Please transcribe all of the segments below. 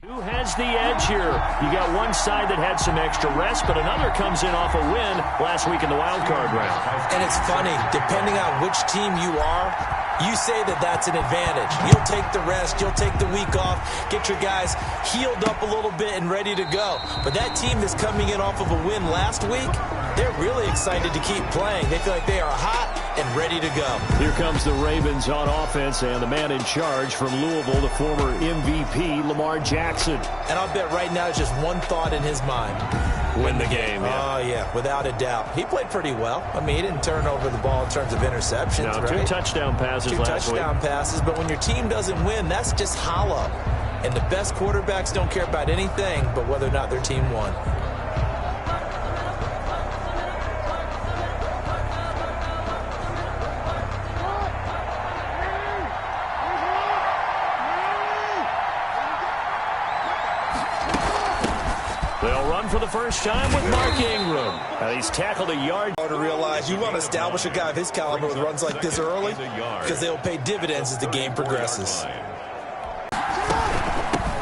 Who has the edge here? You got one side that had some extra rest, but another comes in off a win last week in the wild card round. And it's funny, depending on which team you are, you say that that's an advantage. You'll take the rest, you'll take the week off, get your guys healed up a little bit and ready to go. But that team that's coming in off of a win last week, they're really excited to keep playing. They feel like they are hot and ready to go. Here comes the Ravens on offense, and the man in charge from Louisville, the former MVP, Lamar Jackson. And I'll bet right now it's just one thought in his mind. Win the game. Oh, yeah, without a doubt. He played pretty well. I mean, he didn't turn over the ball in terms of interceptions, no, right? 2 touchdown passes last week. 2 touchdown passes, but when your team doesn't win, that's just hollow. And the best quarterbacks don't care about anything but whether or not their team won. They'll run for the first time with Mark Ingram. He's tackled a yard. To realize you want to establish a guy of his caliber with runs like this early because they'll pay dividends as the game progresses.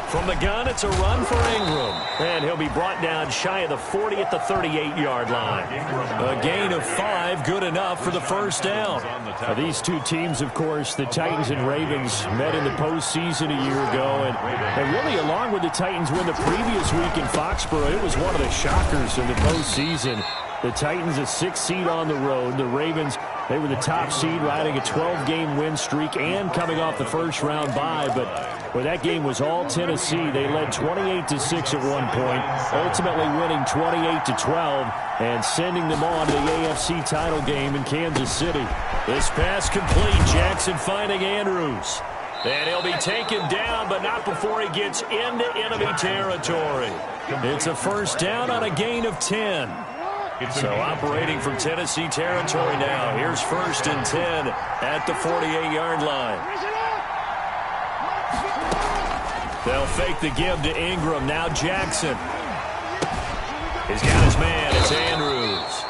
From the gun, it's a run for Ingram. And he'll be brought down shy of the 40 at the 38-yard line. A gain of 5, good enough for the first down. These two teams, of course, the Titans and Ravens, met in the postseason a year ago. And really, along with the Titans win the previous week in Foxborough, it was one of the shockers in the postseason. The Titans, a 6th seed on the road. The Ravens, they were the top seed, riding a 12-game win streak and coming off the first-round bye. But where that game was all Tennessee, they led 28-6 at one point, ultimately winning 28-12 and sending them on to the AFC title game in Kansas City. This pass complete. Jackson finding Andrews. And he'll be taken down, but not before he gets into enemy territory. It's a first down on a gain of 10. So operating from Tennessee territory now. Here's 1st and 10 at the 48-yard line. They'll fake the give to Ingram. Now Jackson. He's got his man. It's Andrews.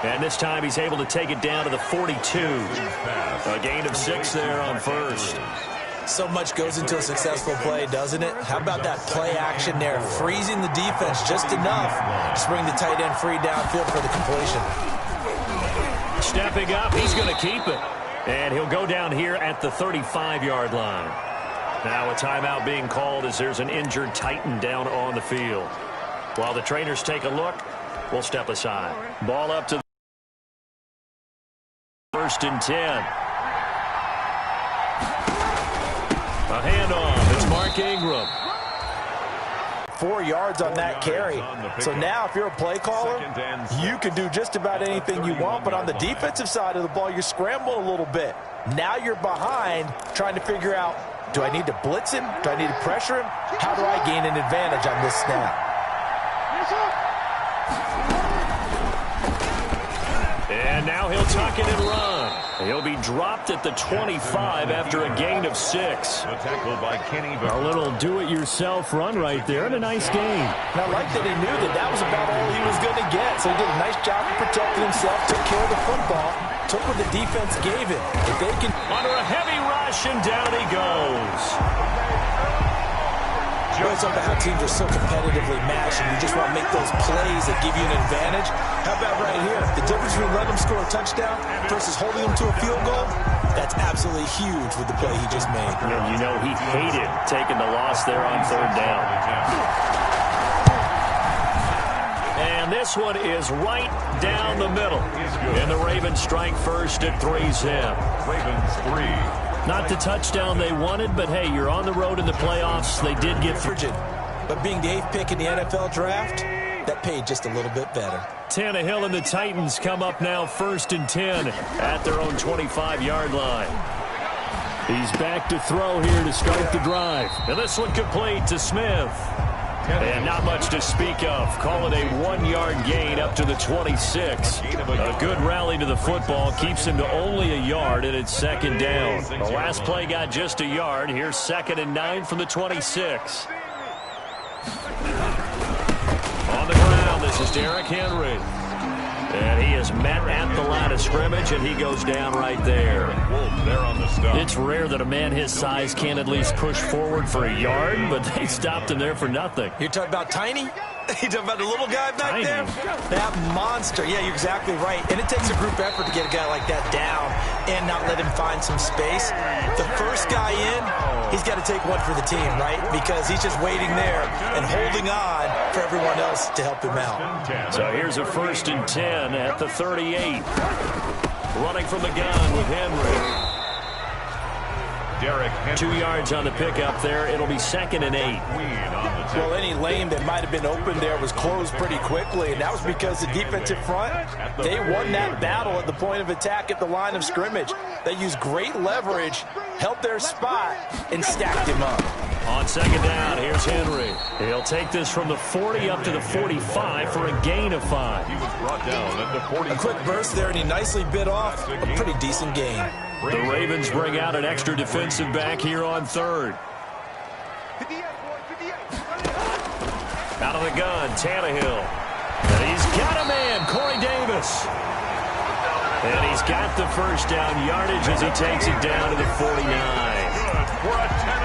And this time he's able to take it down to the 42. A gain of 6 there on 1st. So much goes into a successful play, doesn't it? How about that play action there? Freezing the defense just enough to bring the tight end free downfield for the completion. Stepping up, he's going to keep it. And he'll go down here at the 35-yard line. Now a timeout being called as there's an injured Titan down on the field. While the trainers take a look, we'll step aside. Ball up to 1st and 10. A handoff. It's Mark Ingram. 4 yards on that carry. So now if you're a play caller, you can do just about anything you want. But on the defensive side of the ball, you scramble a little bit. Now you're behind trying to figure out, do I need to blitz him? Do I need to pressure him? How do I gain an advantage on this snap? And now he'll tuck it and run. He'll be dropped at the 25 after a gain of 6. A little do-it-yourself run right there, and a nice gain. And I like that he knew that that was about all he was going to get. So he did a nice job of protecting himself, took care of the football, took what the defense gave him. If they can... Under a heavy rush, and down he goes. It's about how teams are so competitively matched, and you just want to make those plays that give you an advantage. How about right here? The difference between letting them score a touchdown versus holding them to a field goal, that's absolutely huge with the play he just made. And you know he hated taking the loss there on 3rd down. And this one is right down the middle. And the Ravens strike first at 3-zip. Ravens 3. Not the touchdown they wanted, but hey, you're on the road in the playoffs. They did get through. But being the 8th pick in the NFL draft, that paid just a little bit better. Tannehill and the Titans come up now 1st and 10 at their own 25-yard line. He's back to throw here to start the drive. And this one complete to Smith. And not much to speak of. Call it a 1-yard gain up to the 26. A good rally to the football keeps him to only a yard, and it's 2nd down. The last play got just a yard. Here's 2nd and 9 from the 26. On the ground, this is Derrick Henry. And he is met at the line of scrimmage, and he goes down right there. It's rare that a man his size can't at least push forward for a yard, but they stopped him there for nothing. You're talking about Tiny? You talking about the little guy back Tiny. there? That monster. Yeah, you're exactly right. And it takes a group effort to get a guy like that down and not let him find some space. The first guy in, he's got to take one for the team, right? Because he's just waiting there and holding on for everyone else to help him out. So here's a 1st and 10 at the 38. Running from the gun with Henry. 2 yards on the pickup there. It'll be 2nd and 8. Well, any lane that might have been open there was closed pretty quickly, and that was because the defensive front, they won that battle at the point of attack at the line of scrimmage. They used great leverage, held their spot, and stacked him up. On 2nd down, here's Henry. He'll take this from the 40 up to the 45 for a gain of 5. He was brought down at the 40. A quick burst there, and he nicely bit off a pretty decent gain. The Ravens bring out an extra defensive back here on 3rd. Out of the gun, Tannehill. And he's got a man, Corey Davis. And he's got the 1st down yardage as he takes it down to the 49.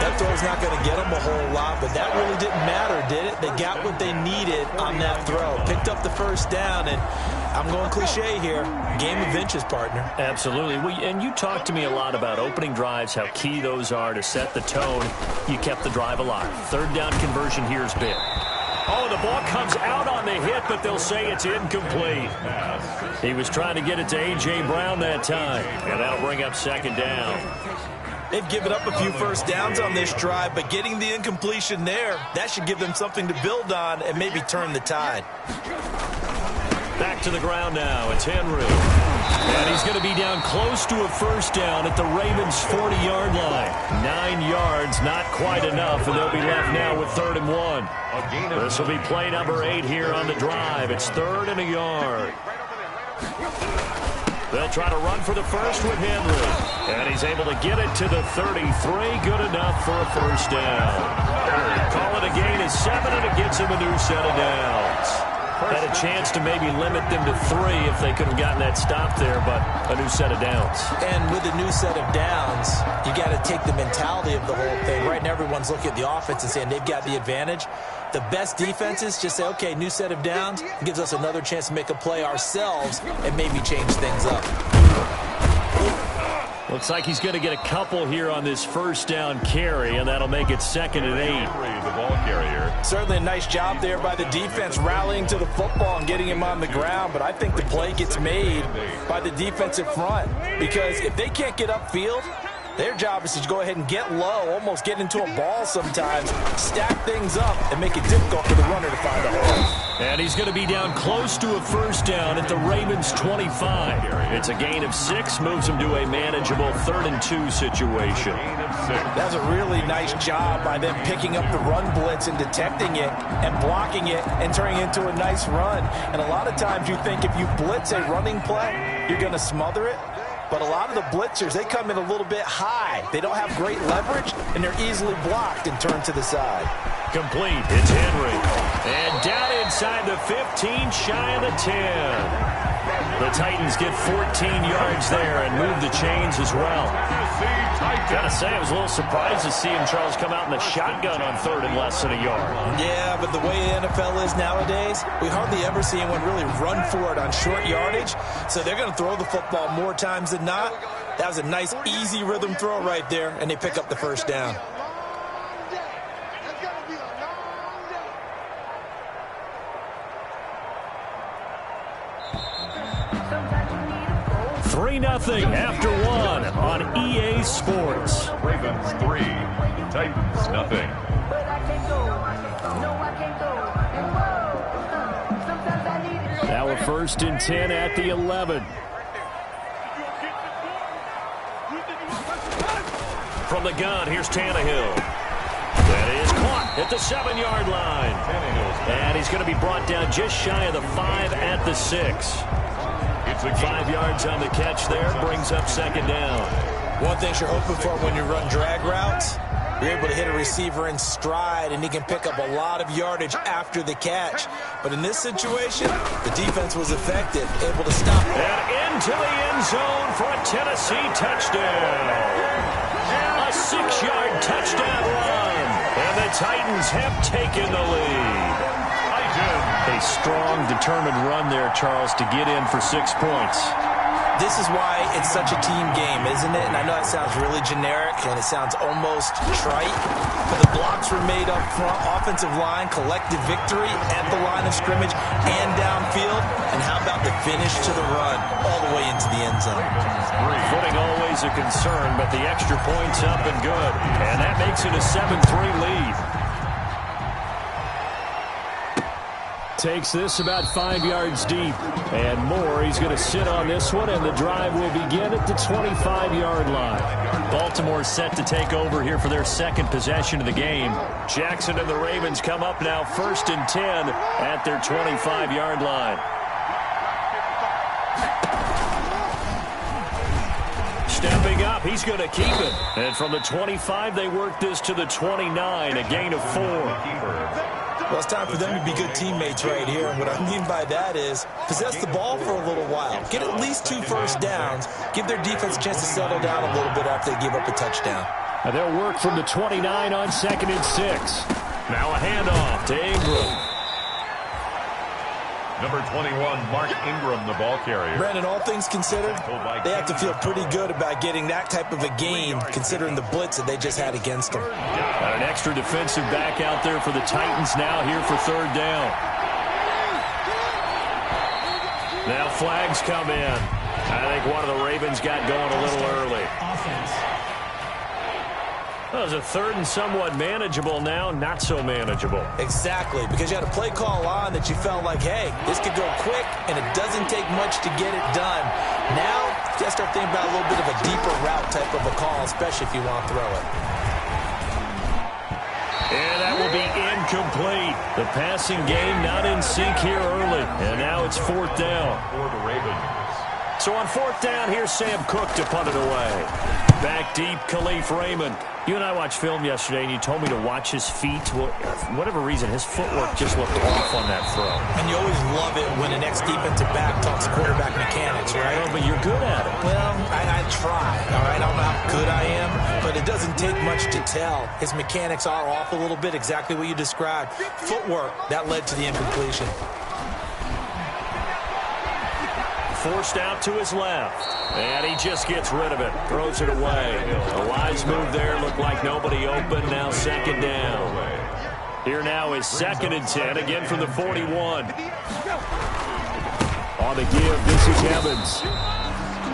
That throw's not going to get them a whole lot, but that really didn't matter, did it? They got what they needed on that throw. Picked up the 1st down, and I'm going cliche here. Game of inches, partner. Absolutely. And you talked to me a lot about opening drives, how key those are to set the tone. You kept the drive alive. 3rd down conversion here is big. Oh, the ball comes out on the hit, but they'll say it's incomplete. He was trying to get it to A.J. Brown that time, and that'll bring up 2nd down. They've given up a few 1st downs on this drive, but getting the incompletion there, that should give them something to build on and maybe turn the tide. Back to the ground now. It's Henry. And he's going to be down close to a 1st down at the Ravens' 40-yard line. 9 yards, not quite enough, and they'll be left now with 3rd and 1. This will be play number 8 here on the drive. It's 3rd and a yard. They'll try to run for the 1st with Henry. And he's able to get it to the 33. Good enough for a 1st down. Call it a gain of 7, and it gets him a new set of downs. Had a chance to maybe limit them to 3 if they could have gotten that stop there, but a new set of downs. And with a new set of downs, you got to take the mentality of the whole thing. Right now, everyone's looking at the offense and saying they've got the advantage. The best defenses just say, okay, new set of downs. It gives us another chance to make a play ourselves and maybe change things up. Looks like he's going to get a couple here on this 1st down carry, and that'll make it 2nd and 8. The ball carrier. Certainly a nice job there by the defense rallying to the football and getting him on the ground, but I think the play gets made by the defensive front because if they can't get upfield, their job is to go ahead and get low, almost get into a ball sometimes, stack things up, and make it difficult for the runner to find a hole. And he's going to be down close to a 1st down at the Ravens' 25. It's a gain of 6, moves him to a manageable 3rd and 2 situation. That's a really nice job by them picking up the run blitz and detecting it and blocking it and turning it into a nice run. And a lot of times you think if you blitz a running play, you're going to smother it. But a lot of the blitzers, they come in a little bit high. They don't have great leverage, and they're easily blocked and turned to the side. Complete. It's Henry. And down inside the 15, shy of the 10. The Titans get 14 yards there and move the chains as well. Gotta say, I was a little surprised to see him, Charles, come out in the shotgun on 3rd and less than a yard. Yeah, but the way the NFL is nowadays, we hardly ever see anyone really run for it on short yardage. So they're going to throw the football more times than not. That was a nice, easy rhythm throw right there, and they pick up the 1st down. 3-0 after 1 on EA Sports. Ravens 3, Titans nothing. Now a 1st and 10 at the 11. From the gun, here's Tannehill. That is caught at the 7-yard line. And he's going to be brought down just shy of the 5 at the 6. 5 yards on the catch there, brings up 2nd down. One thing you're hoping for when you run drag routes, You're able to hit a receiver in stride, and he can pick up a lot of yardage after the catch. But in this situation, the defense was effective, able to stop. And into the end zone for a Tennessee touchdown. A 6-yard touchdown run. And the Titans have taken the lead. A strong, determined run there, Charles, to get in for 6 points. This is why it's such a team game, isn't it? And I know it sounds really generic and it sounds almost trite, but the blocks were made up front, offensive line, collective victory at the line of scrimmage and downfield. And how about the finish to the run all the way into the end zone? Footing always a concern, but the extra point's up and good. And that makes it a 7-3 lead. Takes this about 5 yards deep. And more, he's going to sit on this one, and the drive will begin at the 25-yard line. Baltimore set to take over here for their second possession of the game. Jackson and the Ravens come up now 1st and 10 at their 25-yard line. Stepping up, he's going to keep it. And from the 25, they work this to the 29, a gain of 4. Well, it's time for them to be good teammates right here. And what I mean by that is possess the ball for a little while. Get at least 2 first downs. Give their defense a chance to settle down a little bit after they give up a touchdown. And they'll work from the 29 on 2nd and 6. Now a handoff to Ingram. Number 21, Mark Ingram, the ball carrier. Brandon, all things considered, they have to feel pretty good about getting that type of a gain, considering the blitz that they just had against them. Got an extra defensive back out there for the Titans now here for 3rd down. Now flags come in. I think one of the Ravens got going a little early. Well, it was a 3rd and somewhat manageable, now not so manageable. Exactly, because you had a play call on that you felt like, hey, this could go quick, and it doesn't take much to get it done. Now, you got to start thinking about a little bit of a deeper route type of a call, especially if you want to throw it. And that will be incomplete. The passing game not in sync here early, and now it's 4th down. For the Ravens. So on 4th down, here's Sam Cook to punt it away. Back deep, Khalif Raymond. You and I watched film yesterday, and you told me to watch his feet. Well, for whatever reason, his footwork just looked off on that throw. And you always love it when an ex-defensive back talks quarterback mechanics, right? Well, but you're good at it. Well, I try, all right? I don't know how good I am, but it doesn't take much to tell. His mechanics are off a little bit, exactly what you described. Footwork, that led to the incompletion. Forced out to his left. And he just gets rid of it. Throws it away. A wise move there. Looked like nobody open. Now 2nd down. Here now is 2nd and 10. Again from the 41. On the give, this is Evans.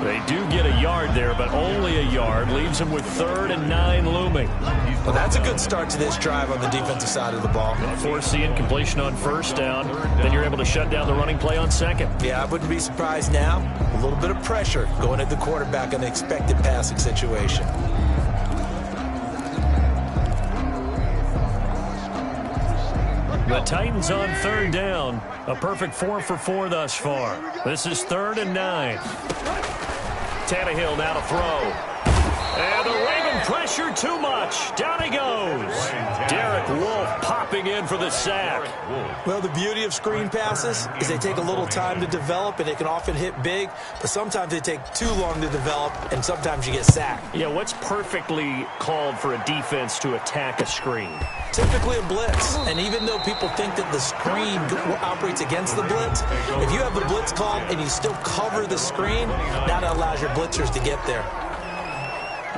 They do get a yard there, but only a yard. Leaves them with 3rd and 9 looming. Well, that's a good start to this drive on the defensive side of the ball. Force the incompletion on 1st down. Then you're able to shut down the running play on 2nd. Yeah, I wouldn't be surprised now. A little bit of pressure going at the quarterback in an expected passing situation. The Titans on 3rd down. A perfect 4 for 4 thus far. This is 3rd and 9. Tannehill now to throw. And the Raven pressure too much. Down he goes. Derek Wolfe popping in for the sack. Well, the beauty of screen passes is they take a little time to develop, and they can often hit big, but sometimes they take too long to develop, and sometimes you get sacked. Yeah, what's perfectly called for a defense to attack a screen? Typically a blitz, and even though people think that the screen operates against the blitz, if you have the blitz called and you still cover the screen, that allows your blitzers to get there.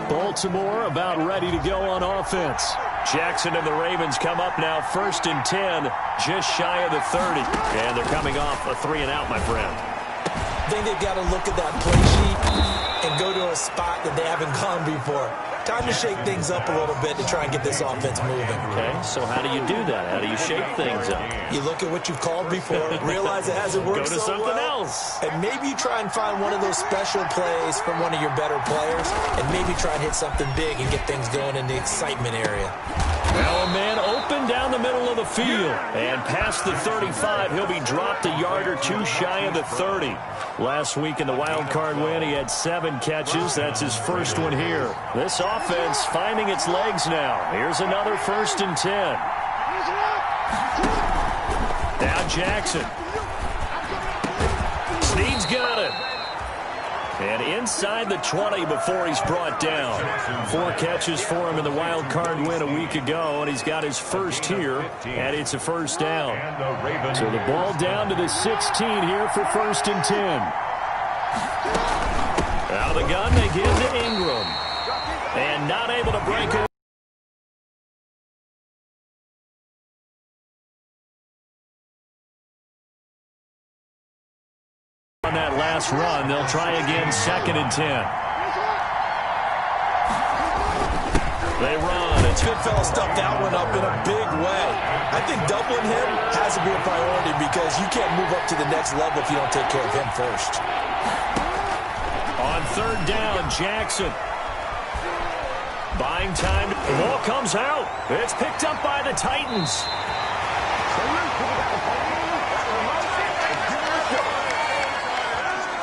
Baltimore about ready to go on offense. Jackson and the Ravens come up now 1st and 10, just shy of the 30. And they're coming off a 3 and out, my friend. I think they've got to look at that play sheet and go to a spot that they haven't gone before. Time to shake things up a little bit to try and get this offense moving. Okay, so how do you do that? How do you shake things up? You look at what you've called before, realize it hasn't worked Go to so something well, else. and maybe you try and find one of those special plays from one of your better players, and maybe try and hit something big and get things going in the excitement area. Now a man open down the middle of the field. And past the 35, he'll be dropped a yard or two shy of the 30. Last week in the wild card win, he had 7 catches. That's his first one here. This offense finding its legs now. Here's another 1st and 10. Now Jackson. Snead's got it. And inside the 20 before he's brought down. 4 catches for him in the wild card win a week ago, and he's got his first here, and it's a 1st down. So the ball down to the 16 here for 1st and 10. Out of the gun, they give to Ingram. And not able to break it. On that last run, they'll try again, 2nd and 10. They run. It's Goodfellas stuffed that one up in a big way. I think doubling him has to be a priority because you can't move up to the next level if you don't take care of him first. On 3rd down, Jackson. Buying time. The ball comes out. It's picked up by the Titans.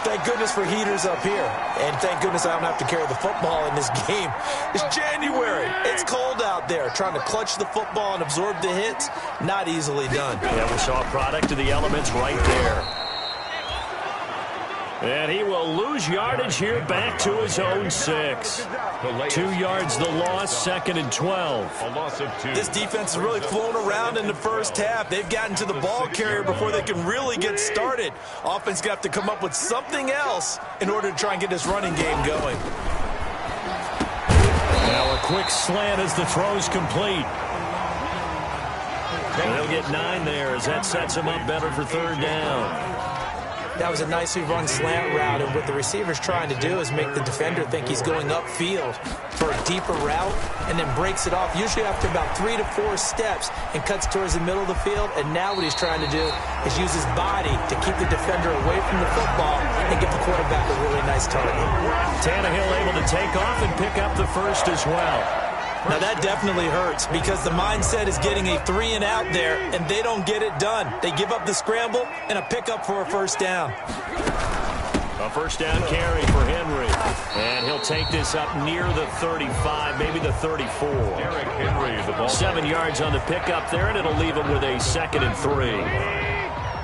Thank goodness for heaters up here. And thank goodness I don't have to carry the football in this game. It's January. It's cold out there. Trying to clutch the football and absorb the hits, not easily done. Yeah, we saw a product of the elements right there. And he will lose yardage here back to his own 6. 2 yards the loss, 2nd and 12. A loss of 2. This defense has really flown around in the first half. They've gotten to the ball carrier before they can really get started. Offense got to come up with something else in order to try and get this running game going. Now a quick slant as the throw's complete. And they'll get 9 there as that sets him up better for 3rd down. That was a nicely run slant route, and what the receiver's trying to do is make the defender think he's going upfield for a deeper route and then breaks it off, usually after about 3 to 4 steps, and cuts towards the middle of the field. And now what he's trying to do is use his body to keep the defender away from the football and give the quarterback a really nice target. Tannehill able to take off and pick up the 1st as well. Now that definitely hurts because the mindset is getting a 3 and out there, and they don't get it done. They give up the scramble and a pickup for a 1st down. A 1st down carry for Henry. And he'll take this up near the 35, maybe the 34. Derrick Henry, the ball. 7 yards on the pickup there, and it'll leave him with a 2nd and 3.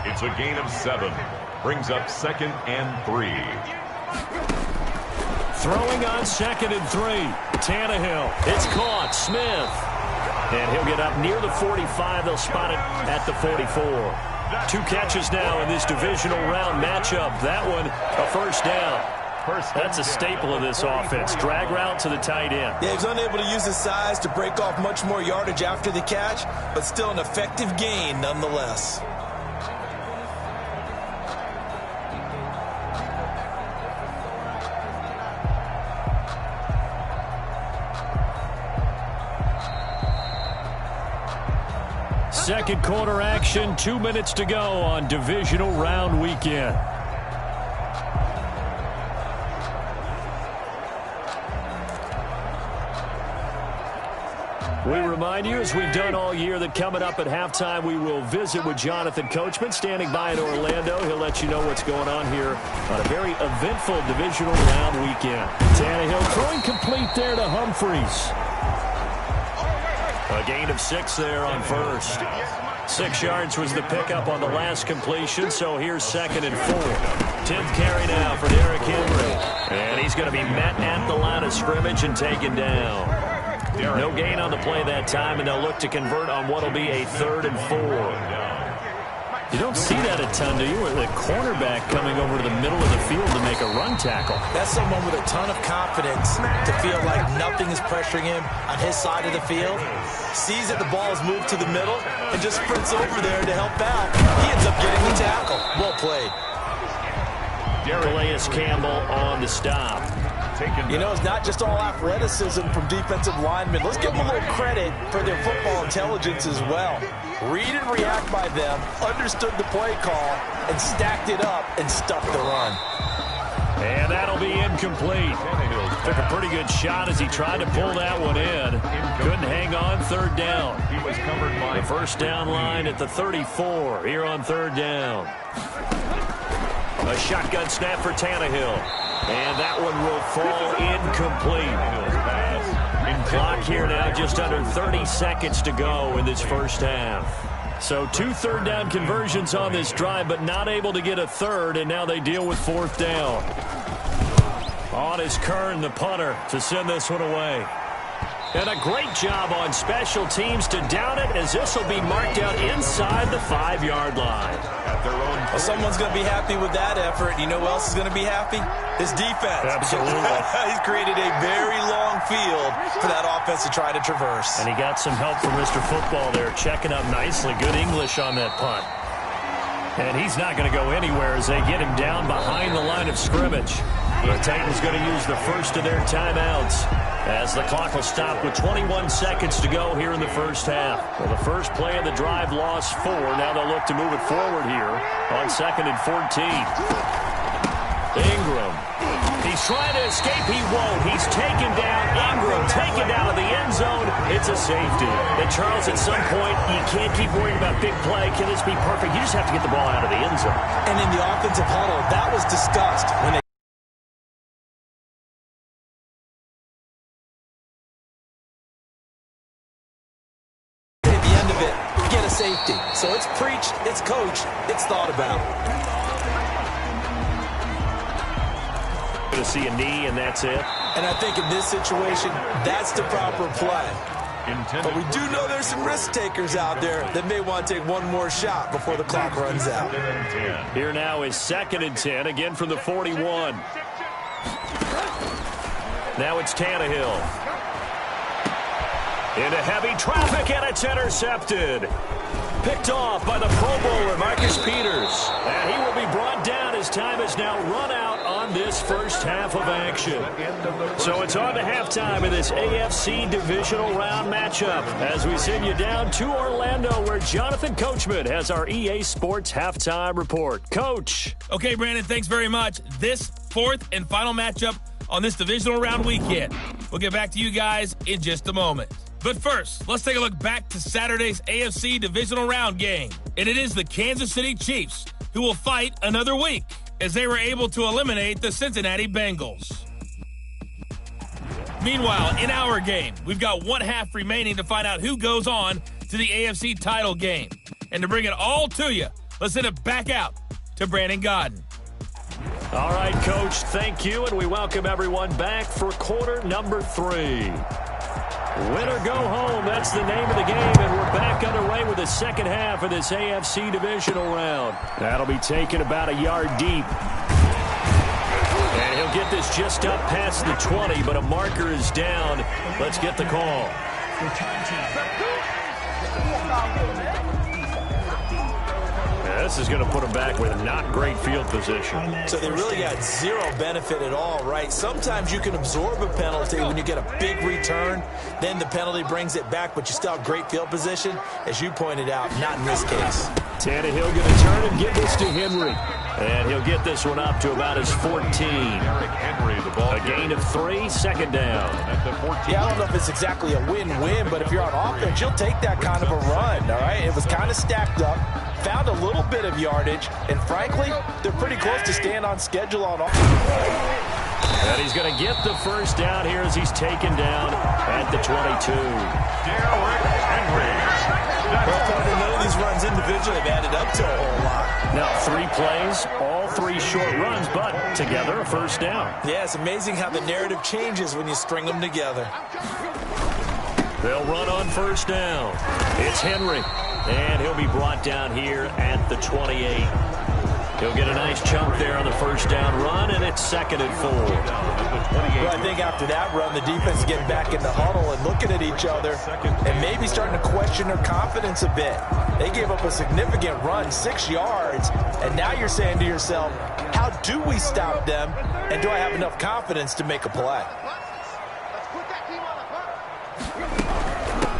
It's a gain of 7. Brings up 2nd and 3. Throwing on 2nd and 3. Tannehill. It's caught. Smith. And he'll get up near the 45. They'll spot it at the 44. 2 catches now in this divisional round matchup. That one, a 1st down. That's a staple of this offense. Drag route to the tight end. Yeah, he's unable to use his size to break off much more yardage after the catch, but still an effective gain nonetheless. Second quarter action, 2 minutes to go on divisional round weekend. We remind you, as we've done all year, that coming up at halftime, we will visit with Jonathan Coachman, standing by in Orlando. He'll let you know what's going on here on a very eventful divisional round weekend. Tannehill throwing complete there to Humphries. A gain of 6 there on 1st. 6 yards was the pickup on the last completion, so here's 2nd and 4. 10th carry now for Derrick Henry. And he's going to be met at the line of scrimmage and taken down. No gain on the play that time, and they'll look to convert on what will be a 3rd and 4. You don't see that a ton, do you? With a cornerback coming over to the middle of the field to make a run tackle. That's someone with a ton of confidence to feel like nothing is pressuring him on his side of the field. Sees that the ball is moved to the middle and just sprints over there to help out. He ends up getting the tackle. Well played. Calais Campbell on the stop. You know, it's not just all athleticism from defensive linemen. Let's give them a little credit for their football intelligence as well. Read and react by them, understood the play call, and stacked it up and stuffed the run. And that'll be incomplete. Took a pretty good shot as he tried to pull that one in. Couldn't hang on third down. He was covered by the first down line at the 34 here on third down. A shotgun snap for Tannehill. And that one will fall incomplete. Clock here now, just under 30 seconds to go in this first half. So 2 third down conversions on this drive, but not able to get a third, and now they deal with fourth down. On is Kern, the punter, to send this one away. And a great job on special teams to down it, as this will be marked out inside the 5-yard line. Well, someone's going to be happy with that effort. You know who else is going to be happy? His defense. Absolutely. He's created a very long field for that offense to try to traverse. And he got some help from Mr. Football there, checking up nicely. Good English on that punt. And he's not going to go anywhere as they get him down behind the line of scrimmage. The Titans going to use the first of their timeouts as the clock will stop with 21 seconds to go here in the first half. Well, the first play of the drive lost 4. Now they'll look to move it forward here on 2nd and 14. Ingram. He's trying to escape. He won't. He's taken down. Ingram taken down to the end zone. It's a safety. And Charles, at some point, you can't keep worrying about big play. Can this be perfect? You just have to get the ball out of the end zone. And in the offensive huddle, that was discussed when they safety. So it's preached, it's coached, it's thought about. Going to see a knee, and that's it. And I think in this situation, that's the proper play. But we do know there's some risk takers out there that may want to take one more shot before the clock runs out. Here now is 2nd and 10, again from the 41. Now it's Tannehill. Into heavy traffic, and it's intercepted. Picked off by the Pro Bowler, Marcus Peters. And he will be brought down as time has now run out on this first half of action. So it's on to halftime in this AFC divisional round matchup as we send you down to Orlando where Jonathan Coachman has our EA Sports halftime report. Coach. Okay, Brandon, thanks very much. This 4th and final matchup on this divisional round weekend. We'll get back to you guys in just a moment. But first, let's take a look back to Saturday's AFC divisional round game. And it is the Kansas City Chiefs who will fight another week as they were able to eliminate the Cincinnati Bengals. Meanwhile, in our game, we've got 1 half remaining to find out who goes on to the AFC title game. And to bring it all to you, let's send it back out to Brandon Godden. All right, Coach, thank you, and we welcome everyone back for quarter number 3. Win or go home, that's the name of the game, and we're back underway with the second half of this AFC divisional round. That'll be taken about a yard deep. And he'll get this just up past the 20, but a marker is down. Let's get the call. This is going to put them back with not great field position. So they really got zero benefit at all, right? Sometimes you can absorb a penalty when you get a big return. Then the penalty brings it back, but you still have great field position. As you pointed out, not in this case. Tannehill going to turn and give this to Henry. And he'll get this one up to about his 14. A gain of 3, 2nd down. Yeah, I don't know if it's exactly a win-win, but if you're on offense, you'll take that kind of a run, all right? It was kind of stacked up, found a little bit of yardage, and frankly, they're pretty close to staying on schedule on offense. And he's going to get the first down here as he's taken down at the 22. None of these runs individually have added up to a whole lot. Now, 3 plays, all 3 short runs, but together a first down. Yeah, it's amazing how the narrative changes when you string them together. They'll run on first down. It's Henry, and he'll be brought down here at the 28. He'll get a nice chunk there on the first down run, and it's 2nd and 4. Well, I think after that run, the defense is getting back in the huddle and looking at each other and maybe starting to question their confidence a bit. They gave up a significant run, 6 yards, and now you're saying to yourself, how do we stop them, and do I have enough confidence to make a play?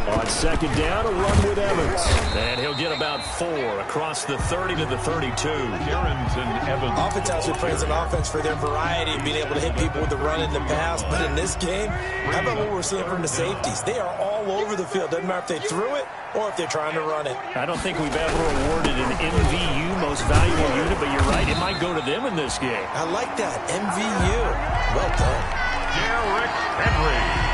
On second down, a run with Evans. And he'll get about 4 across the 30 to the 32. Offense has been praised an offense for their variety and being able to hit people with the run in the pass. But in this game, how about what we're seeing from the safeties? They are all over the field. Doesn't matter if they threw it or if they're trying to run it. I don't think we've ever awarded an MVU, most valuable unit, but you're right, it might go to them in this game. I like that. MVU. Well done. Derrick Henry.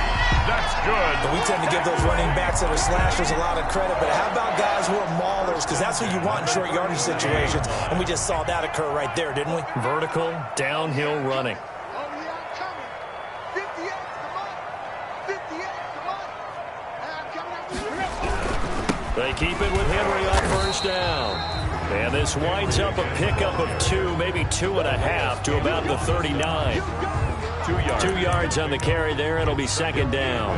That's good. And we tend to give those running backs that are slashers a lot of credit, but how about guys who are maulers? Because that's what you want in short yardage situations, and we just saw that occur right there, didn't we? Vertical, downhill running. They keep it with Henry on first down. And this winds up a pickup of 2, maybe 2.5 to about the 39. 2 yards on the carry there. It'll be second down.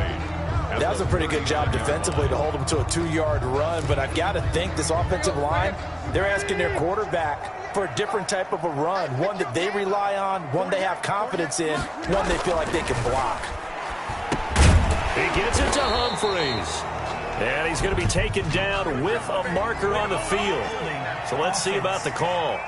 That was a pretty good job defensively to hold them to a 2-yard run, but I've got to think this offensive line, they're asking their quarterback for a different type of a run, one that they rely on, one they have confidence in, one they feel like they can block. He gets it to Humphreys. And he's going to be taken down with a marker on the field. So let's see about the call.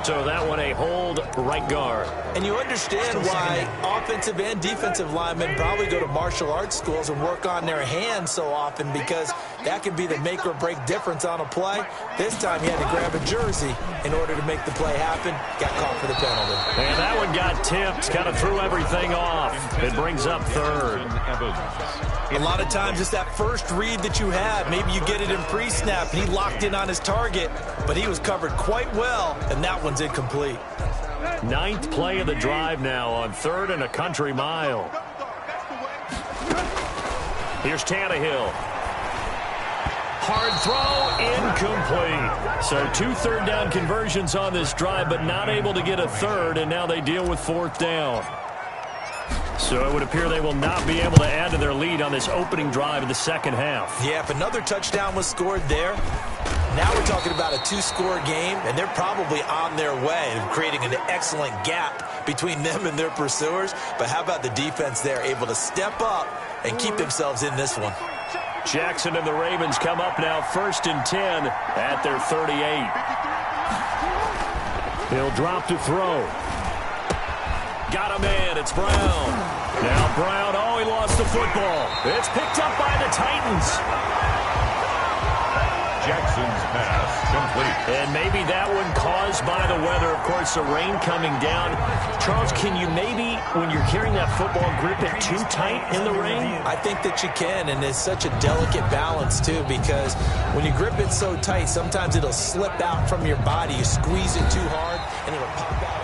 So that one a hold, right guard. And you understand why offensive and defensive linemen probably go to martial arts schools and work on their hands so often, because that can be the make or break difference on a play. This time he had to grab a jersey in order to make the play happen. Got caught for the penalty. And that one got tipped, kind of threw everything off. It brings up third. A lot of times it's that first read that you have. Maybe you get it in pre-snap and he locked in on his target, but he was covered quite well, and that one's incomplete. 9th play of the drive now on 3rd and a country mile. Here's Tannehill. Hard throw, incomplete. So 2 third-down conversions on this drive, but not able to get a third, and now they deal with 4th down. So it would appear they will not be able to add to their lead on this opening drive of the second half. Yeah, if another touchdown was scored there, now we're talking about a 2-score game, and they're probably on their way of creating an excellent gap between them and their pursuers. But how about the defense there, able to step up and keep themselves in this one? Jackson and the Ravens come up now 1st and 10 at their 38. He'll drop to throw. Got a man, it's Brown. Now Brown, he lost the football. It's picked up by the Titans. Jackson's pass complete. And maybe that one caused by the weather. Of course, the rain coming down. Charles, can you maybe, when you're carrying that football, grip it too tight in the rain? I think that you can, and it's such a delicate balance, too, because when you grip it so tight, sometimes it'll slip out from your body. You squeeze it too hard, and it'll pop out.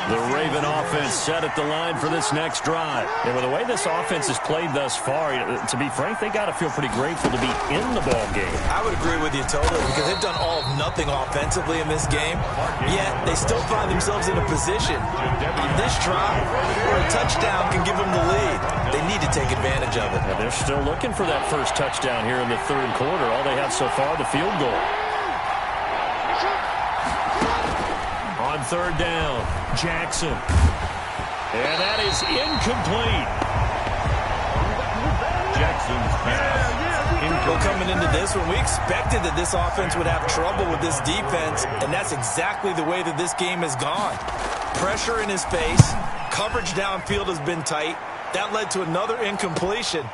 The Raven offense set at the line for this next drive. And with the way this offense has played thus far, to be frank, they got to feel pretty grateful to be in the ball game. I would agree with you totally, because they've done all of nothing offensively in this game, yet they still find themselves in a position on this drive where a touchdown can give them the lead. They need to take advantage of it. And they're still looking for that first touchdown here in the 3rd quarter. All they have so far, the field goal. On 3rd down, Jackson. And that is incomplete. Jackson's pass. Well, coming into this one, we expected that this offense would have trouble with this defense, and that's exactly the way that this game has gone. Pressure in his face, coverage downfield has been tight. That led to another incompletion.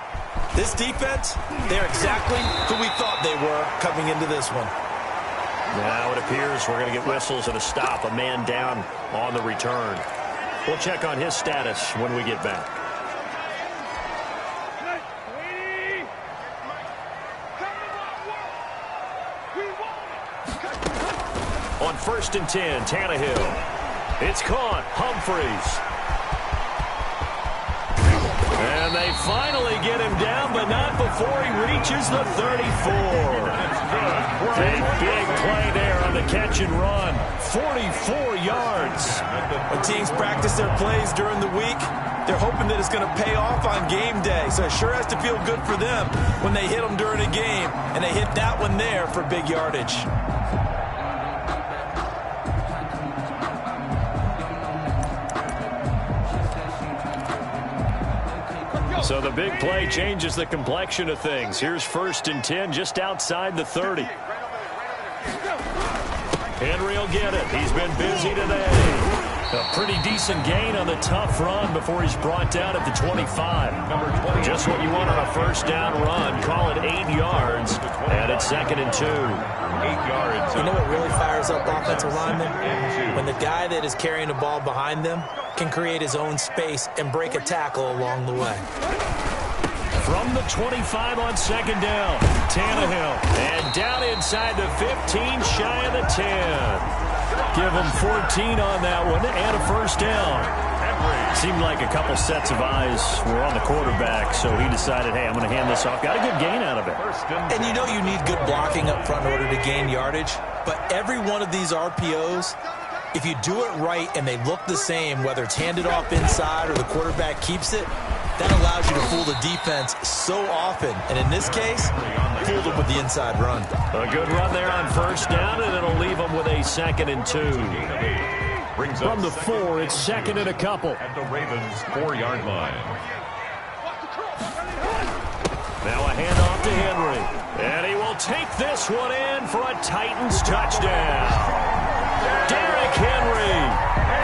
This defense, they're exactly who we thought they were coming into this one. Now it appears we're going to get whistles and a stop. A man down on the return. We'll check on his status when we get back. On 1st and 10, Tannehill. It's caught. Humphreys. And they finally get him down, but not before he reaches the 34. A big play there on the catch and run. 44 yards. When teams practice their plays during the week, they're hoping that it's going to pay off on game day. So it sure has to feel good for them when they hit them during a game. And they hit that one there for big yardage. So the big play changes the complexion of things. Here's 1st and 10 just outside the 30. Henry will get it. He's been busy today. A pretty decent gain on the tough run before he's brought down at the 25. Just what you want on a 1st down run. Call it 8 yards. And it's 2nd and 2. 8 yards. You know what really fires up offensive linemen? When the guy that is carrying the ball behind them can create his own space and break a tackle along the way. From the 25 on 2nd down, Tannehill. And down inside the 15, shy of the 10. Give him 14 on that one and a 1st down. Seemed like a couple sets of eyes were on the quarterback, so he decided, hey, I'm going to hand this off. Got a good gain out of it. And you know you need good blocking up front in order to gain yardage, but every one of these RPOs, if you do it right and they look the same, whether it's handed off inside or the quarterback keeps it, that allows you to fool the defense so often. And in this case, fooled them with the inside run. A good run there on 1st down, and it'll leave them with a 2nd and 2. From the 4, it's 2nd and a couple. At the Ravens' 4-yard line. Now a handoff to Henry. And he will take this one in for a Titans touchdown. Derrick Henry,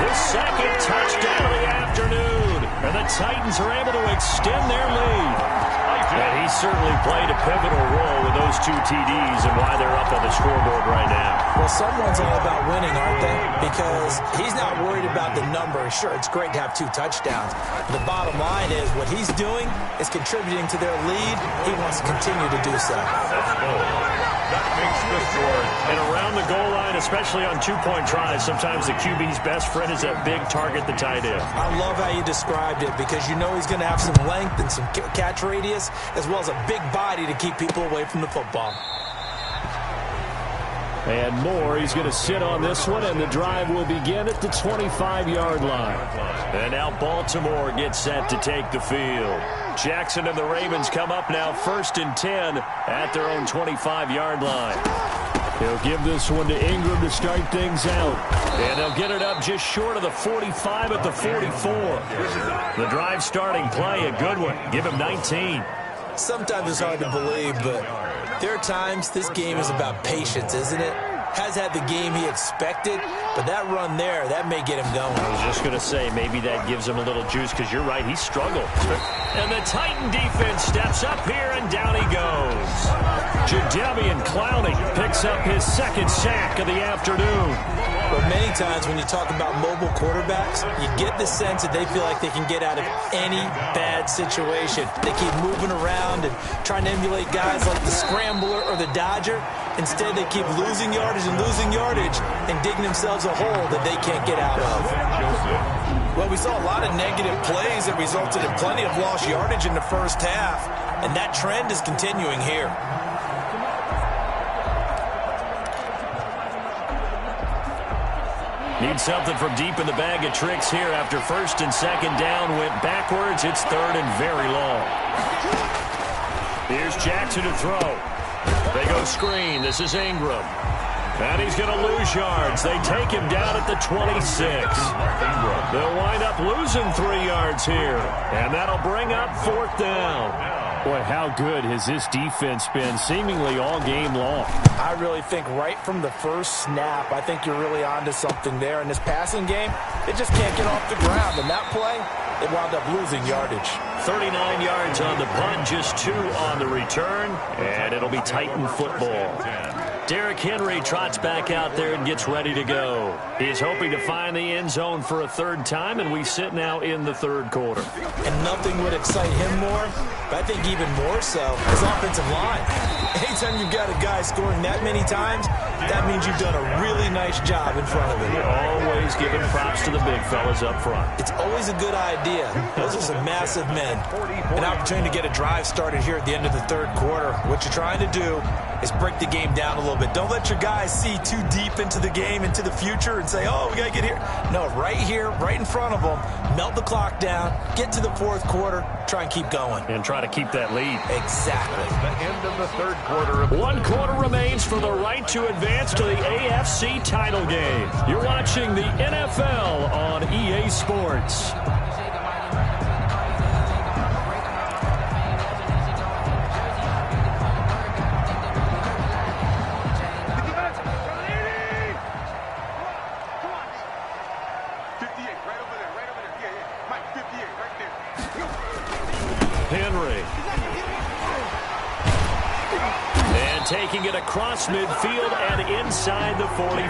his 2nd touchdown of the afternoon. And the Titans are able to extend their lead. And he certainly played a pivotal role with those 2 TDs and why they're up on the scoreboard right now. Well, someone's all about winning, aren't they? Because he's not worried about the number. Sure, it's great to have 2 touchdowns. The bottom line is what he's doing is contributing to their lead. He wants to continue to do so. That makes the score. And around the goal line, especially on 2-point tries, sometimes the QB's best friend is that big target, the tight end. I love how you described it because you know he's going to have some length and some catch radius as well as a big body to keep people away from the football. And more, he's going to sit on this one, and the drive will begin at the 25-yard line. And now Baltimore gets set to take the field. Jackson and the Ravens come up now 1st and 10 at their own 25-yard line. He'll give this one to Ingram to start things out. And they'll get it up just short of the 45 at the 44. The drive starting play, a good one. Give him 19. Sometimes it's hard to believe, but there are times this game is about patience, isn't it? Has had the game he expected, but that run there, that may get him going. I was just going to say, maybe that gives him a little juice, because you're right, he struggled. And the Titan defense steps up here, and down he goes. Jadeveon Clowney picks up his 2nd sack of the afternoon. But many times when you talk about mobile quarterbacks, you get the sense that they feel like they can get out of any bad situation. They keep moving around and trying to emulate guys like the Scrambler or the Dodger. Instead, they keep losing yardage and digging themselves a hole that they can't get out of. Well, we saw a lot of negative plays that resulted in plenty of lost yardage in the 1st half, and that trend is continuing here. Need something from deep in the bag of tricks here after 1st and 2nd down went backwards. It's 3rd and very long. Here's Jackson to throw. They go screen. This is Ingram. And he's going to lose yards. They take him down at the 26. They'll wind up losing 3 yards here. And that'll bring up 4th down. Boy, how good has this defense been seemingly all game long? I really think right from the first snap, I think you're really onto something there. In this passing game, it just can't get off the ground. And that play, it wound up losing yardage. 39 yards on the punt, just 2 on the return. And it'll be Titan football. Derrick Henry trots back out there and gets ready to go. He's hoping to find the end zone for a 3rd time, and we sit now in the 3rd quarter. And nothing would excite him more, but I think even more so, his offensive line. Anytime you've got a guy scoring that many times, that means you've done a really nice job in front of him. Always giving props to the big fellas up front. It's always a good idea. Those are some massive men. An opportunity to get a drive started here at the end of the 3rd quarter. What you're trying to do is break the game down a little bit. Don't let your guys see too deep into the game, into the future, and say, oh, we got to get here. No, right here, right in front of them, melt the clock down, get to the 4th quarter, try and keep going. And try to keep that lead. Exactly. The end of the 3rd quarter. 1 quarter remains for the right to advance to the AFC title game. You're watching the NFL on EA Sports. across midfield and inside the 45.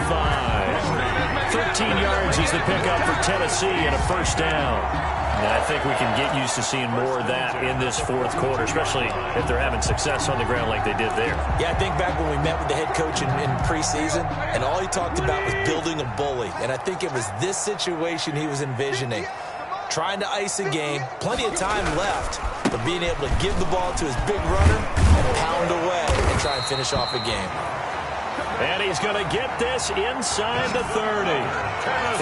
13 yards is the pickup for Tennessee and a first down. And I think we can get used to seeing more of that in this fourth quarter, especially if they're having success on the ground like they did there. Yeah, I think back when we met with the head coach in preseason, and all he talked about was building a bully. And I think it was this situation he was envisioning. Trying to ice a game, plenty of time left, but being able to give the ball to his big runner and pound away and try and finish off a game. And he's going to get this inside the 30.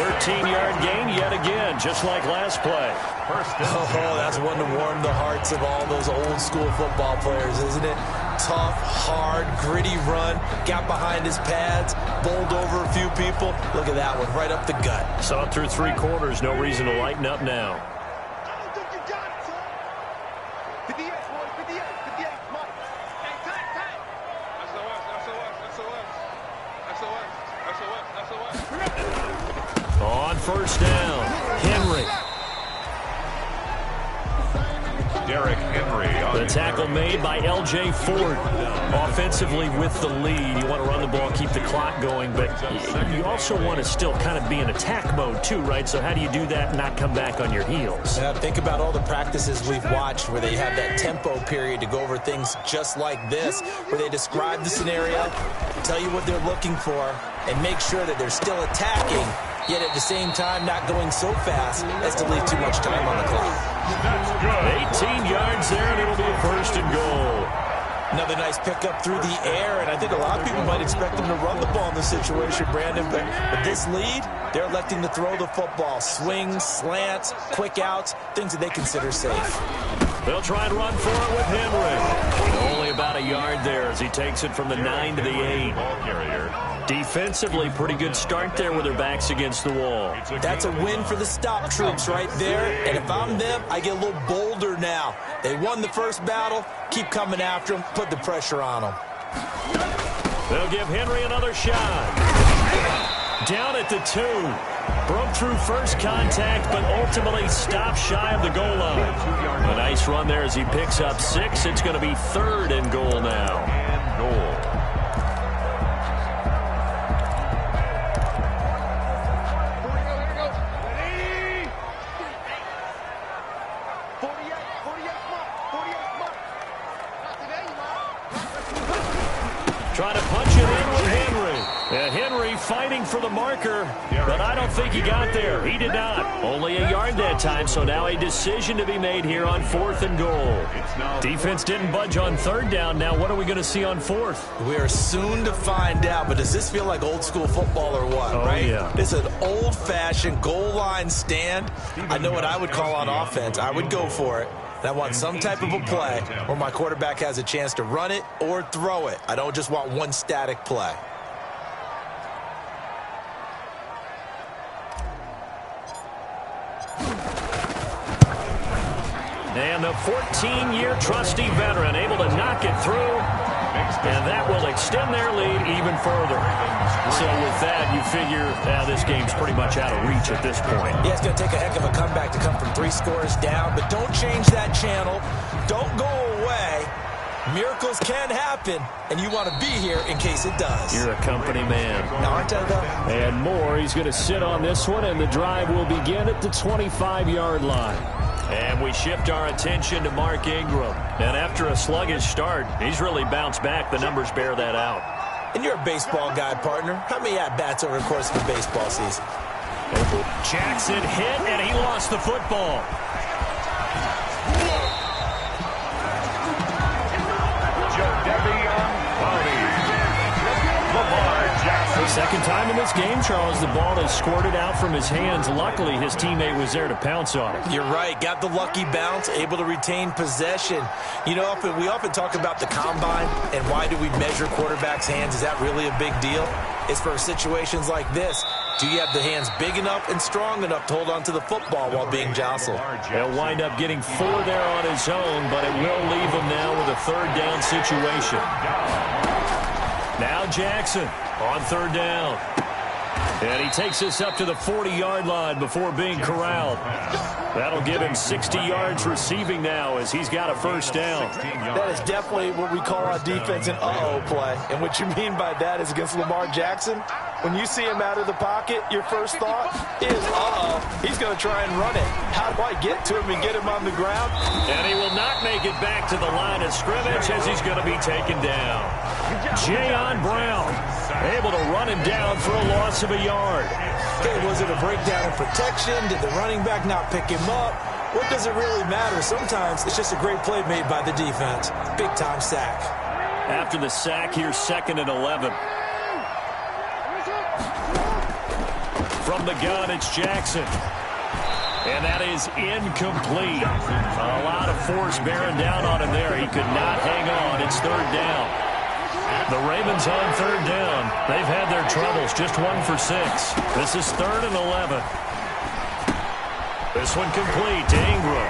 13-yard gain yet again, just like last play. Oh, that's one to warm the hearts of all those old-school football players, isn't it? Tough, hard, gritty run, got behind his pads, bowled over a few people. Look at that one, right up the gut. Saw it through 3 quarters, no reason to lighten up now. On first down, Henry. Derrick Henry. The tackle made by L.J. Ford. Offensively with the lead. You want to run the ball, keep the clock going, but you also want to still kind of be in attack mode too, right? So how do you do that and not come back on your heels? Yeah, think about all the practices we've watched where they have that tempo period to go over things just like this, where they describe the scenario, tell you what they're looking for, and make sure that they're still attacking, yet at the same time not going so fast as to leave too much time on the clock. 18 yards there, and it'll be a first and goal. Another nice pickup through the air, and I think a lot of people might expect them to run the ball in this situation, Brandon, but with this lead, they're electing to throw the football. Swings, slants, quick outs, things that they consider safe. They'll try and run for it with Henry. Only about a yard there as he takes it from the 9 to the 8. Defensively, pretty good start there with their backs against the wall. That's a win for the stop troops right there, and if I'm them, I get a little bolder now. They won the first battle, keep coming after them, put the pressure on them. They'll give Henry another shot. Down at the 2. Broke through first contact, but ultimately stopped shy of the goal line. A nice run there as he picks up 6. It's going to be 3rd and goal now. And goal. Trying to punch it in with Henry. And Henry fighting for the marker, but I don't think he got there. He did not. Only a yard that time, so now a decision to be made here on 4th and goal. Defense didn't budge on 3rd down. Now what are we going to see on 4th? We are soon to find out, but does this feel like old school football or what, right? Yeah. This is an old-fashioned goal line stand. I know what I would call on offense. I would go for it. And I want some type of a play where my quarterback has a chance to run it or throw it. I don't just want one static play. And the 14-year trusty veteran able to knock it through. And that will extend their lead even further. So with that, you figure this game's pretty much out of reach at this point. Yeah, it's going to take a heck of a comeback to come from 3 scores down, but don't change that channel. Don't go away. Miracles can happen, and you want to be here in case it does. You're a company man. Now, aren't I, though? And more, he's going to sit on this one, and the drive will begin at the 25-yard line. And we shift our attention to Mark Ingram. And after a sluggish start, he's really bounced back. The numbers bear that out. And you're a baseball guy, partner. How many at-bats over the course of the baseball season? Jackson hit, and he lost the football. Second time in this game, Charles, the ball has squirted out from his hands. Luckily, his teammate was there to pounce on it. You're right. Got the lucky bounce, able to retain possession. You know, we often talk about the combine and why do we measure quarterbacks' hands. Is that really a big deal? It's for situations like this. Do you have the hands big enough and strong enough to hold on to the football while being jostled? He'll wind up getting 4 there on his own, but it will leave him now with a 3rd down situation. Now Jackson on 3rd down. And he takes this up to the 40-yard line before being corralled. That'll give him 60 yards receiving now as he's got a first down. That is definitely what we call on defense an uh-oh play. And what you mean by that is against Lamar Jackson, when you see him out of the pocket, your first thought is, uh-oh, he's going to try and run it. How do I get to him and get him on the ground? And he will not make it back to the line of scrimmage as he's going to be taken down. Jayon Brown able to run him down for a loss of a yard. Okay, was it a breakdown in protection? Did the running back not pick him up? What does it really matter? Sometimes it's just a great play made by the defense. Big-time sack. After the sack, here's 2nd and 11. From the gun, it's Jackson. And that is incomplete. A lot of force bearing down on him there. He could not hang on. It's 3rd down. The Ravens on 3rd down. They've had their troubles. Just 1 for 6. This is 3rd and 11. This one complete to Ingram.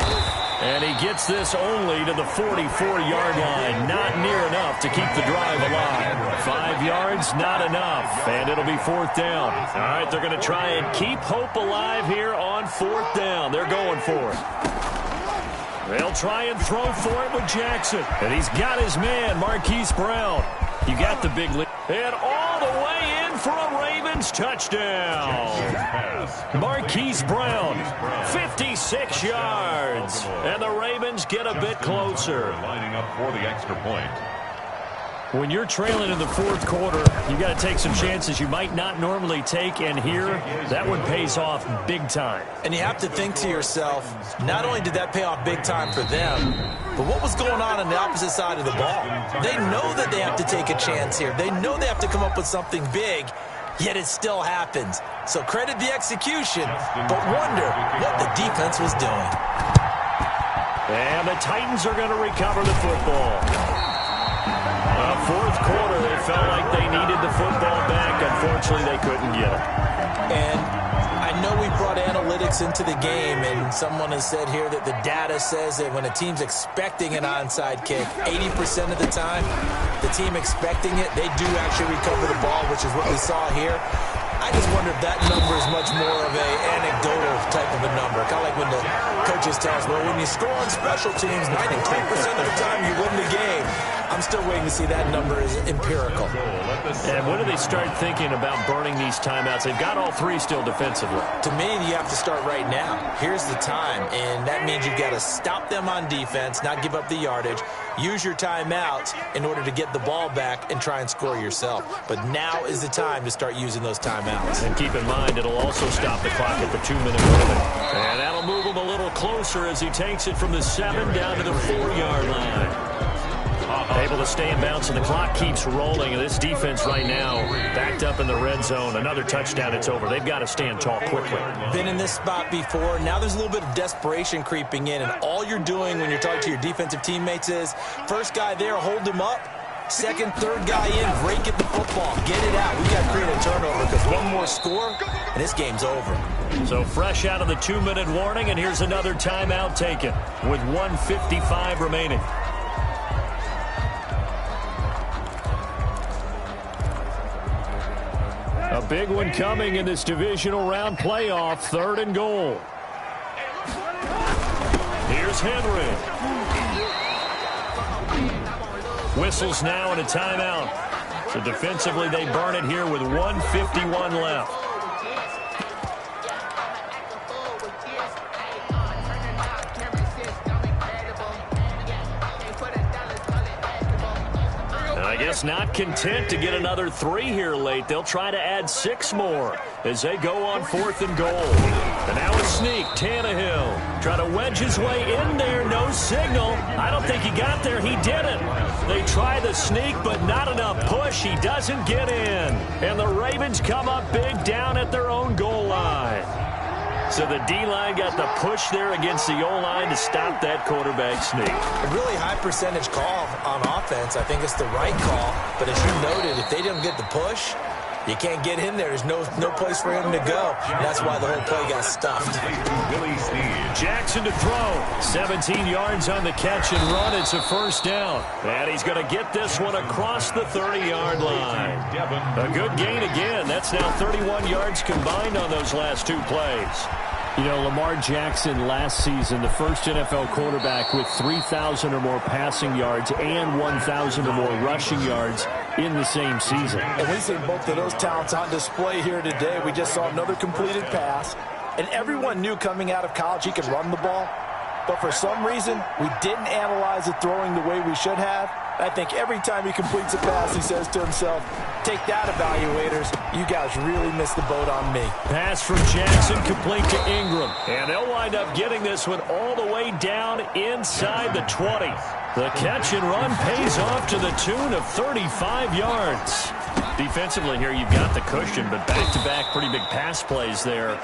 And he gets this only to the 44-yard line. Not near enough to keep the drive alive. 5 yards, not enough. And it'll be 4th down. All right, they're going to try and keep hope alive here on 4th down. They're going for it. They'll try and throw for it with Jackson. And he's got his man, Marquise Brown. You got the big lead. And all the way in for a Ravens touchdown. Marquise Brown, 56 yards. And the Ravens get a bit closer. Lining up for the extra point. When you're trailing in the 4th quarter, you got to take some chances you might not normally take, and here, that one pays off big time. And you have to think to yourself, not only did that pay off big time for them, but what was going on the opposite side of the ball? They know that they have to take a chance here. They know they have to come up with something big, yet it still happens. So credit the execution, but wonder what the defense was doing. And the Titans are going to recover the football. 4th quarter, they felt like they needed the football back. Unfortunately, they couldn't get it. And I know we brought analytics into the game, and someone has said here that the data says that when a team's expecting an onside kick, 80% of the time, the team expecting it, they do actually recover the ball, which is what we saw here. I just wonder if that number is much more of an anecdotal type of a number. Kind of like when the coaches tell us, well, when you score on special teams, 93% of the time you win the game. I'm still waiting to see that number is empirical. And when do they start thinking about burning these timeouts? They've got all 3 still defensively. To me, you have to start right now. Here's the time, and that means you've got to stop them on defense, not give up the yardage, use your timeouts in order to get the ball back and try and score yourself. But now is the time to start using those timeouts. And keep in mind, it'll also stop the clock at the 2-minute limit. And that'll move him a little closer as he takes it from the 7 down to the 4-yard line. Able to stay in bounds, and the clock keeps rolling. And this defense right now backed up in the red zone. Another touchdown, it's over. They've got to stand tall quickly. Been in this spot before. Now there's a little bit of desperation creeping in, and all you're doing when you're talking to your defensive teammates is first guy there, hold him up. Second, third guy in, break it the football. Get it out. We've got to create a turnover because one more score, and this game's over. So fresh out of the 2-minute warning, and here's another timeout taken with 1:55 remaining. A big one coming in this divisional round playoff, 3rd and goal. Here's Henry. Whistles now and a timeout. So defensively, they burn it here with 1:51 left. I guess not content to get another 3 here late. They'll try to add 6 more as they go on 4th and goal. And now a sneak. Tannehill try to wedge his way in there. No signal. I don't think he got there. He didn't. They try the sneak, but not enough push. He doesn't get in. And the Ravens come up big down at their own goal line. So the D-line got the push there against the O-line to stop that quarterback sneak. A really high percentage call on offense. I think it's the right call. But as you noted, if they didn't get the push, you can't get in there. There's no place for him to go. And that's why the whole play got stuffed. Jackson to throw. 17 yards on the catch and run. It's a first down. And he's going to get this one across the 30-yard line. A good gain again. That's now 31 yards combined on those last 2 plays. You know, Lamar Jackson last season, the first NFL quarterback with 3,000 or more passing yards and 1,000 or more rushing yards in the same season. And we see both of those talents on display here today. We just saw another completed pass. And everyone knew coming out of college he could run the ball. But for some reason, we didn't analyze the throwing the way we should have. I think every time he completes a pass, he says to himself, take that, evaluators. You guys really missed the boat on me. Pass from Jackson complete to Ingram. And they'll wind up getting this one all the way down inside the 20. The catch and run pays off to the tune of 35 yards. Defensively here, you've got the cushion, but back-to-back pretty big pass plays there.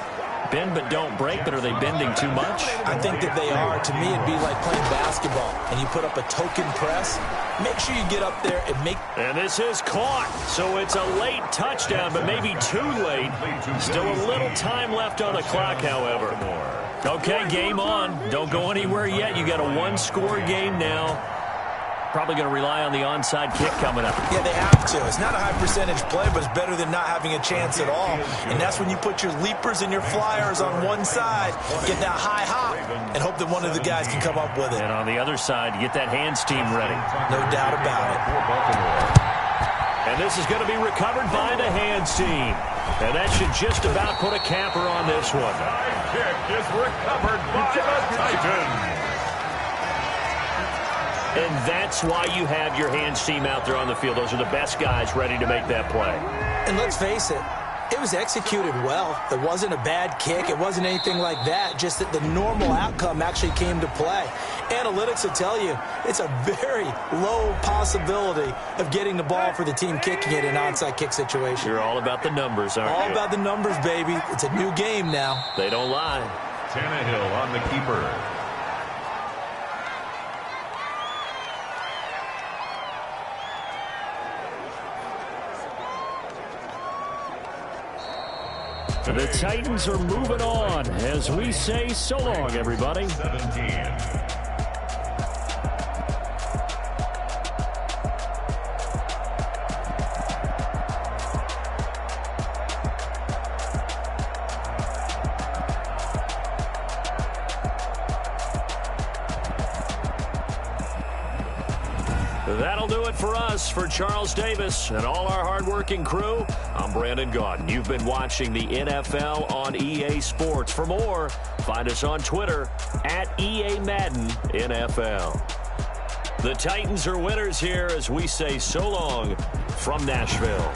Bend but don't break, but are they bending too much? I think that they are. To me, it'd be like playing basketball, and you put up a token press. Make sure you get up there and make... And this is caught, so it's a late touchdown, but maybe too late. Still a little time left on the clock, however. Okay, game on. Don't go anywhere yet. You got a one-score game now. Probably going to rely on the onside kick coming up. Yeah, they have to. It's not a high-percentage play, but it's better than not having a chance at all. And that's when you put your leapers and your flyers on one side, get that high hop, and hope that one of the guys can come up with it. And on the other side, get that hands team ready. No doubt about it. And this is going to be recovered by the hands team. And that should just about put a capper on this one. Kick is recovered by the Titans. And that's why you have your hands team out there on the field. Those are the best guys ready to make that play. And let's face it, it was executed well. It wasn't a bad kick. It wasn't anything like that. Just that the normal outcome actually came to play. Analytics will tell you it's a very low possibility of getting the ball for the team kicking it in an onside kick situation. You're all about the numbers, aren't you? All about the numbers, baby. It's a new game now. They don't lie. Tannehill on the keeper. The Titans are moving on as we say so long, everybody. 17. That'll do it for us. For Charles Davis and all our hardworking crew, I'm Brandon Gaudin. You've been watching the NFL on EA Sports. For more, find us on Twitter at EA Madden NFL. The Titans are winners here as we say so long from Nashville.